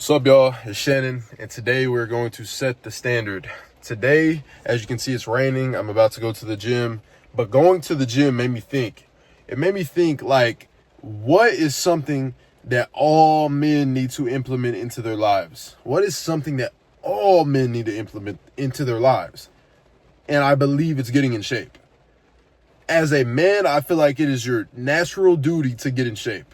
What's up, y'all? It's Shannon, and today we're going to set the standard. Today, as you can see, it's raining. I'm about to go to the gym, but going to the gym made me think. It made me think, like, what is something that all men need to implement into their lives? What is something that all men need to implement into their lives? And I believe it's getting in shape. As a man, I feel like it is your natural duty to get in shape.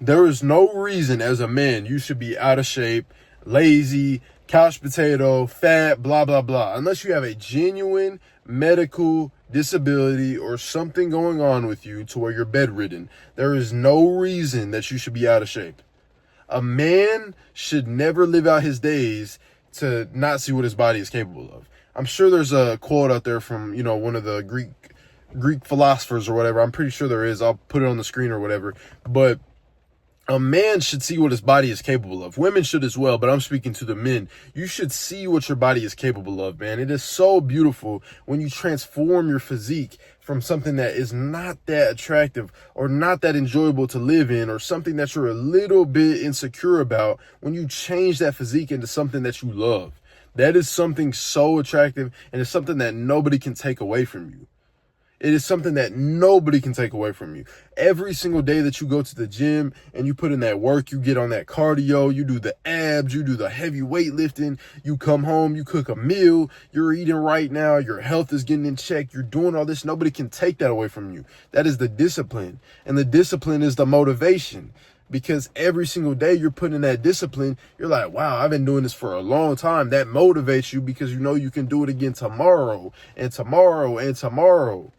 There is no reason as a man you should be out of shape, lazy, couch potato, fat, blah, blah, blah. Unless you have a genuine medical disability or something going on with you to where you're bedridden, there is no reason that you should be out of shape. A man should never live out his days to not see what his body is capable of. I'm sure there's a quote out there from, one of the Greek philosophers or whatever. I'm pretty sure there is. I'll put it on the screen or whatever. But a man should see what his body is capable of. Women should as well, but I'm speaking to the men. You should see what your body is capable of, man. It is so beautiful when you transform your physique from something that is not that attractive or not that enjoyable to live in, or something that you're a little bit insecure about, when you change that physique into something that you love. That is something so attractive, and it's something that nobody can take away from you. It is something that nobody can take away from you. Every single day that you go to the gym and you put in that work, you get on that cardio, you do the abs, you do the heavy weightlifting, you come home, you cook a meal, you're eating right now, your health is getting in check, you're doing all this. Nobody can take that away from you. That is the discipline. And the discipline is the motivation. Because every single day you're putting in that discipline, you're like, wow, I've been doing this for a long time. That motivates you because you know you can do it again tomorrow and tomorrow and tomorrow.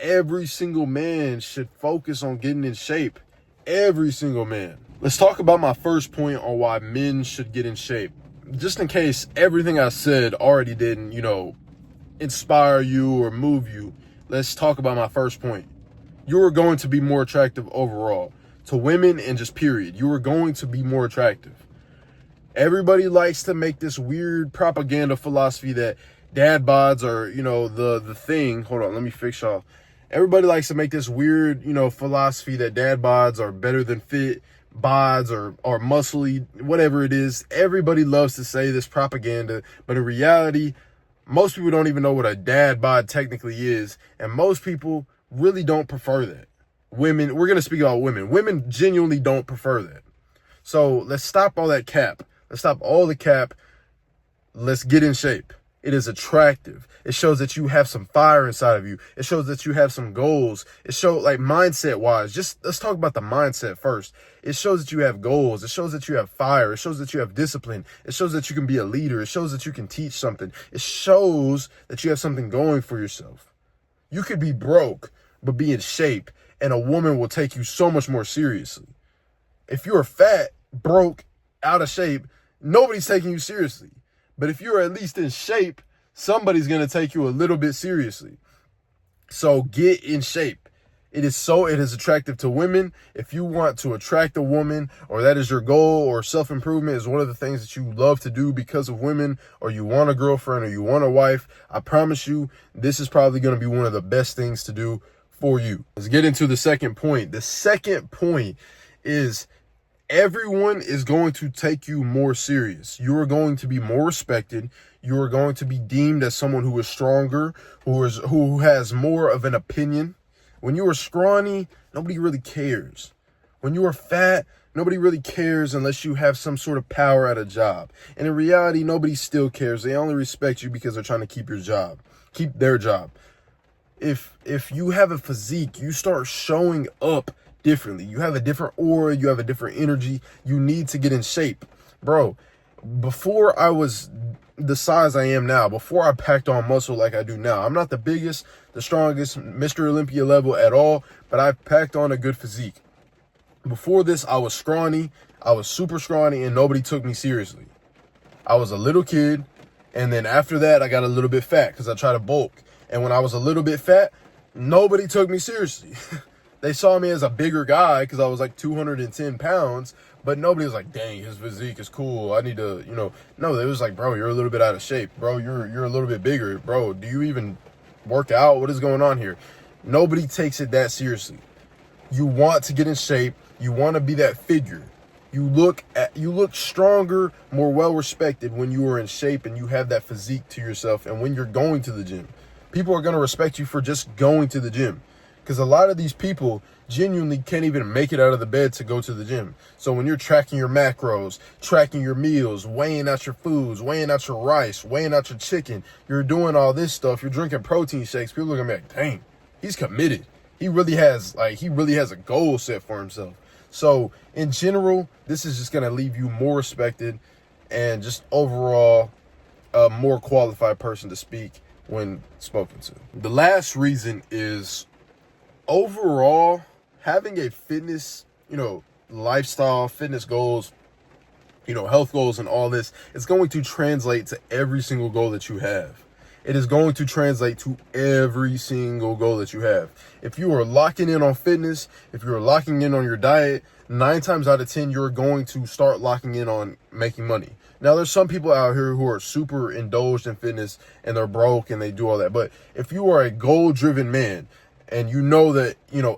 Every single man should focus on getting in shape. Every single man. Let's talk about my first point on why men should get in shape. Just in case everything I said already didn't, inspire you or move you, let's talk about my first point. You are going to be more attractive overall to women, and just period. You are going to be more attractive. Everybody likes to make this weird propaganda philosophy that dad bods are, the thing. Hold on, let me fix y'all. Everybody likes to make this weird, philosophy that dad bods are better than fit bods or muscly, whatever it is. Everybody loves to say this propaganda, but in reality, most people don't even know what a dad bod technically is, and most people really don't prefer that. Women, we're going to speak about women. Women genuinely don't prefer that. So let's stop all that cap. Let's stop all the cap. Let's get in shape. It is attractive. It shows that you have some fire inside of you. It shows that you have some goals. It shows, like, mindset wise, just let's talk about the mindset first. It shows that you have goals. It shows that you have fire. It shows that you have discipline. It shows that you can be a leader. It shows that you can teach something. It shows that you have something going for yourself. You could be broke, but be in shape, and a woman will take you so much more seriously. If you're fat, broke, out of shape, nobody's taking you seriously. But if you're at least in shape, somebody's going to take you a little bit seriously. So get in shape. It is attractive to women. If you want to attract a woman, or that is your goal, or self-improvement is one of the things that you love to do because of women, or you want a girlfriend, or you want a wife, I promise you, this is probably going to be one of the best things to do for you. Let's get into the second point. The second point is, everyone is going to take you more serious. You are going to be more respected. You are going to be deemed as someone who is stronger, who has more of an opinion. When you are scrawny, nobody really cares. When you are fat, nobody really cares unless you have some sort of power at a job. And in reality, nobody still cares. They only respect you because they're trying to keep their job. If you have a physique, you start showing up differently. You have a different aura, you have a different energy. You need to get in shape. Bro, before I was the size I am now, before I packed on muscle like I do now, I'm not the biggest, the strongest, Mr. Olympia level at all, but I packed on a good physique. Before this, I was scrawny. I was super scrawny, and nobody took me seriously. I was a little kid, and then after that, I got a little bit fat because I tried to bulk. And when I was a little bit fat, nobody took me seriously. They saw me as a bigger guy because I was like 210 pounds, but nobody was like, dang, his physique is cool. I need to, no, they was like, bro, you're a little bit out of shape. Bro, you're a little bit bigger. Bro, do you even work out? What is going on here? Nobody takes it that seriously. You want to get in shape. You want to be that figure. You look stronger, more well respected when you are in shape and you have that physique to yourself. And when you're going to the gym, people are going to respect you for just going to the gym, because a lot of these people genuinely can't even make it out of the bed to go to the gym. So when you're tracking your macros, tracking your meals, weighing out your foods, weighing out your rice, weighing out your chicken, you're doing all this stuff, you're drinking protein shakes, people are gonna be like, dang, he's committed. He really has a goal set for himself. So in general, this is just gonna leave you more respected and just overall a more qualified person to speak when spoken to. The last reason is overall having a fitness, lifestyle, fitness goals, health goals and all this is going to translate to every single goal that you have. It is going to translate to every single goal that you have. If you are locking in on fitness, if you're locking in on your diet, 9 times out of 10, you're going to start locking in on making money. Now, there's some people out here who are super indulged in fitness and they're broke and they do all that. But if you are a goal-driven man, and you know that,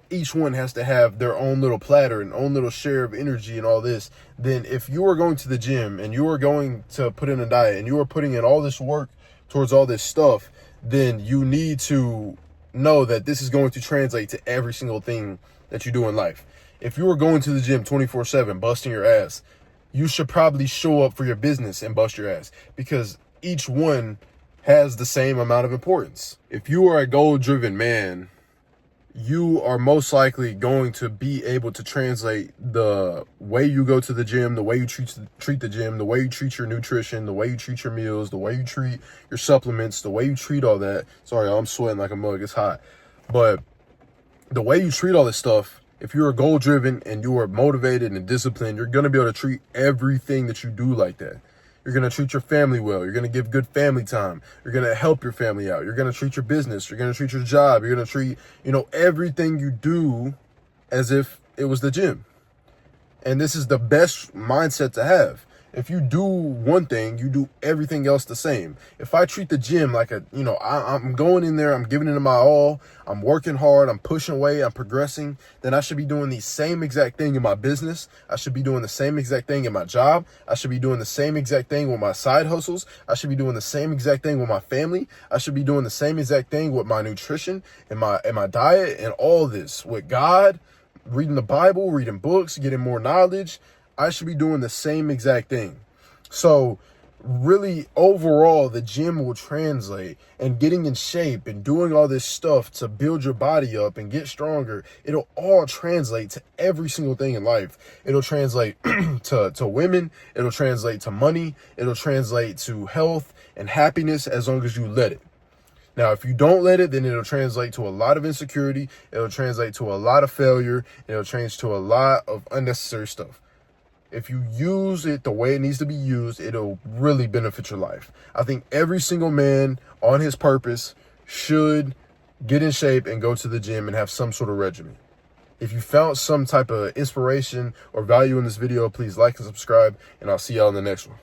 each one has to have their own little platter and own little share of energy and all this, then if you are going to the gym and you are going to put in a diet and you are putting in all this work towards all this stuff, then you need to know that this is going to translate to every single thing that you do in life. If you are going to the gym 24/7, busting your ass, you should probably show up for your business and bust your ass, because each one has the same amount of importance. If you are a goal-driven man, you are most likely going to be able to translate the way you go to the gym, the way you treat the gym, the way you treat your nutrition, the way you treat your meals, the way you treat your supplements, the way you treat all that. Sorry, I'm sweating like a mug. It's hot. But the way you treat all this stuff, if you're goal driven and you are motivated and disciplined, you're going to be able to treat everything that you do like that. You're going to treat your family well. You're going to give good family time. You're going to help your family out. You're going to treat your business. You're going to treat your job. You're going to treat, everything you do as if it was the gym. And this is the best mindset to have. If you do one thing, you do everything else the same. If I treat the gym like I'm going in there, I'm giving it my all, I'm working hard, I'm pushing away, I'm progressing, then I should be doing the same exact thing in my business. I should be doing the same exact thing in my job. I should be doing the same exact thing with my side hustles. I should be doing the same exact thing with my family. I should be doing the same exact thing with my nutrition and my diet and all this with God, reading the Bible, reading books, getting more knowledge. I should be doing the same exact thing. So really, overall, the gym will translate, and getting in shape and doing all this stuff to build your body up and get stronger, it'll all translate to every single thing in life. It'll translate to women. It'll translate to money. It'll translate to health and happiness, as long as you let it. Now, if you don't let it, then it'll translate to a lot of insecurity. It'll translate to a lot of failure. It'll change to a lot of unnecessary stuff. If you use it the way it needs to be used, it'll really benefit your life. I think every single man on his purpose should get in shape and go to the gym and have some sort of regimen. If you found some type of inspiration or value in this video, please like and subscribe, and I'll see y'all in the next one.